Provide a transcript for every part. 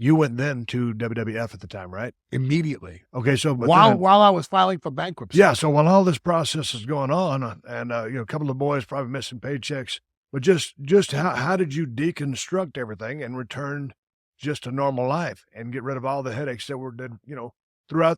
You went then to WWF at the time, right? Immediately. Okay, so but While I was filing for bankruptcy. yeah, so while all this process is going on, and a couple of boys probably missing paychecks, but just how did you deconstruct everything and return just to normal life and get rid of all the headaches that were throughout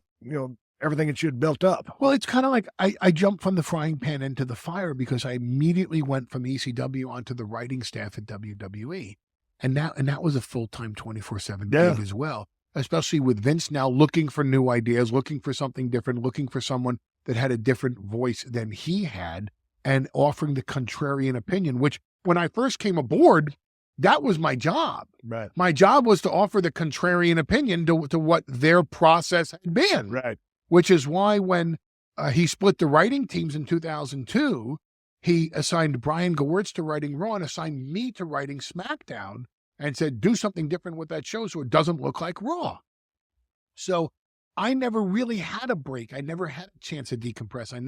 everything that you had built up? Well, it's kind of like I jumped from the frying pan into the fire because I immediately went from ECW onto the writing staff at WWE. And that was a full-time 24/7 gig as well, especially with Vince now looking for new ideas, looking for something different, looking for someone that had a different voice than he had, and offering the contrarian opinion, which when I first came aboard, that was my job. Right. My job was to offer the contrarian opinion to what their process had been. Right. Which is why when he split the writing teams in 2002, he assigned Brian Gewirtz to writing Raw and assigned me to writing SmackDown and said, do something different with that show so it doesn't look like Raw. So I never really had a break. I never had a chance to decompress. I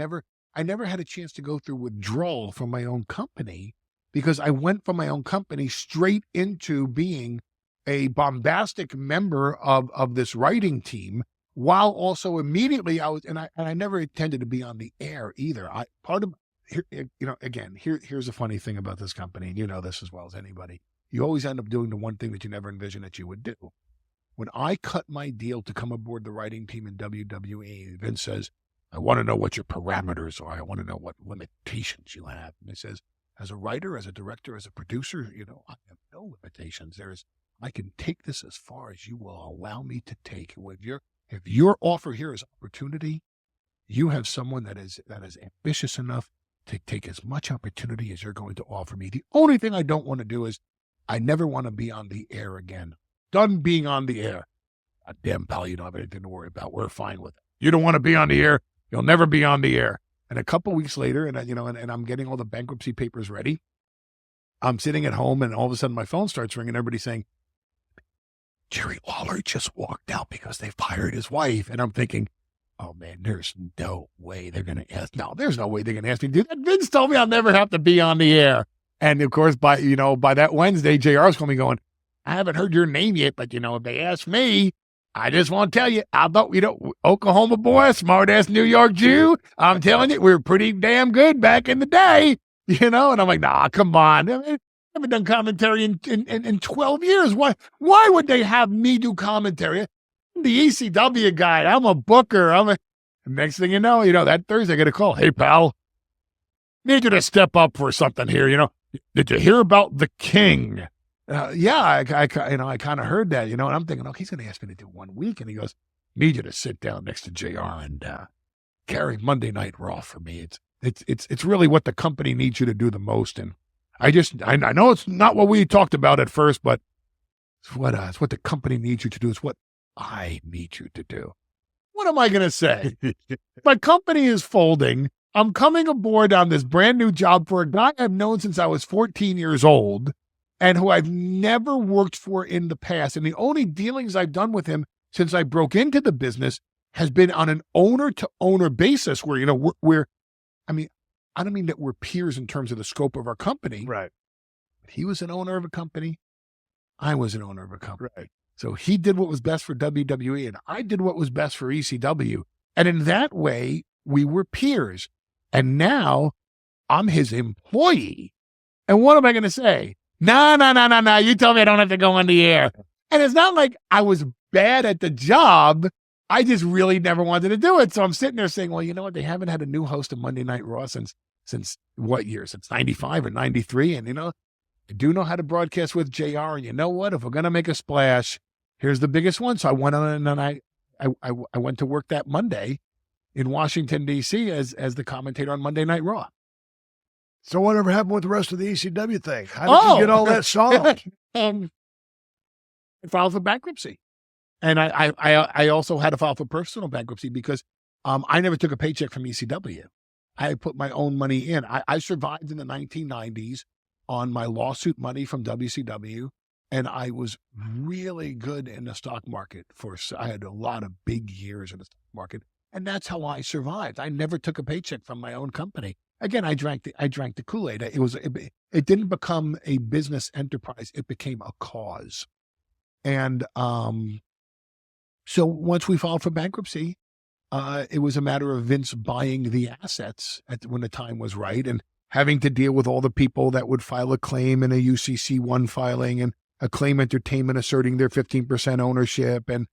never had a chance to go through withdrawal from my own company because I went from my own company straight into being a bombastic member of this writing team, while also immediately I never intended to be on the air either. Here's a funny thing about this company, and you know this as well as anybody. You always end up doing the one thing that you never envisioned that you would do. When I cut my deal to come aboard the writing team in WWE, Vince says, I want to know what your parameters are. I want to know what limitations you have. And he says, as a writer, as a director, as a producer, I have no limitations. I can take this as far as you will allow me to take. If your offer here is opportunity, you have someone that is ambitious enough to take as much opportunity as you're going to offer me. The only thing I don't want to do is I never want to be on the air again. Done being on the air. God damn, pal, you don't have anything to worry about. We're fine with it. You don't want to be on the air. You'll never be on the air. And a couple weeks later, and I'm getting all the bankruptcy papers ready. I'm sitting at home, and all of a sudden my phone starts ringing. Everybody's saying, Jerry Lawler just walked out because they fired his wife. And I'm thinking, oh man, there's no way they're going to ask. No, there's no way they're going to ask me to do that. Vince told me I'll never have to be on the air. And of course, by that Wednesday, JR's going to be going, I haven't heard your name yet, but if they ask me, I just want to tell you, I thought, Oklahoma boy, smart ass New York Jew. I'm telling you, we were pretty damn good back in the day, and I'm like, nah, come on. I haven't done commentary in 12 years. Why would they have me do commentary? I'm the ECW guy. I'm a booker. Next thing you know, that Thursday I get a call. Hey, pal, need you to step up for something here. Did you hear about the King? Yeah, I kind of heard that, and I'm thinking, he's going to ask me to do 1 week. And he goes, need you to sit down next to JR and carry Monday Night Raw for me. It's really what the company needs you to do the most. And I know it's not what we talked about at first, but it's what the company needs you to do. It's what I need you to do. What am I going to say? My company is folding. I'm coming aboard on this brand new job for a guy I've known since I was 14 years old and who I've never worked for in the past. And the only dealings I've done with him since I broke into the business has been on an owner-to-owner basis where, I don't mean that we're peers in terms of the scope of our company. Right. He was an owner of a company. I was an owner of a company. Right. So he did what was best for WWE and I did what was best for ECW. And in that way, we were peers. And now I'm his employee. And what am I going to say? No. You told me I don't have to go on the air. And it's not like I was bad at the job. I just really never wanted to do it. So I'm sitting there saying, well, you know what? They haven't had a new host of Monday Night Raw since what year? Since 95 or 93. And, I do know how to broadcast with JR. And you know what? If we're going to make a splash, here's the biggest one. So I went on and I went to work that Monday in Washington, D.C. as the commentator on Monday Night Raw. So whatever happened with the rest of the ECW thing? How did you get all that solved? I filed for bankruptcy. And I also had to file for personal bankruptcy because I never took a paycheck from ECW. I put my own money in. I survived in the 1990s on my lawsuit money from WCW. And I was really good in the stock market. I had a lot of big years in the stock market. And that's how I survived. I never took a paycheck from my own company. Again, I drank the Kool-Aid. It didn't become a business enterprise. It became a cause. And so once we filed for bankruptcy, it was a matter of Vince buying the assets when the time was right, and having to deal with all the people that would file a claim in a UCC1 filing, and Acclaim Entertainment asserting their 15% ownership, and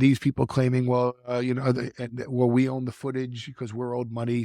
these people claiming, well, we own the footage because we're owed money.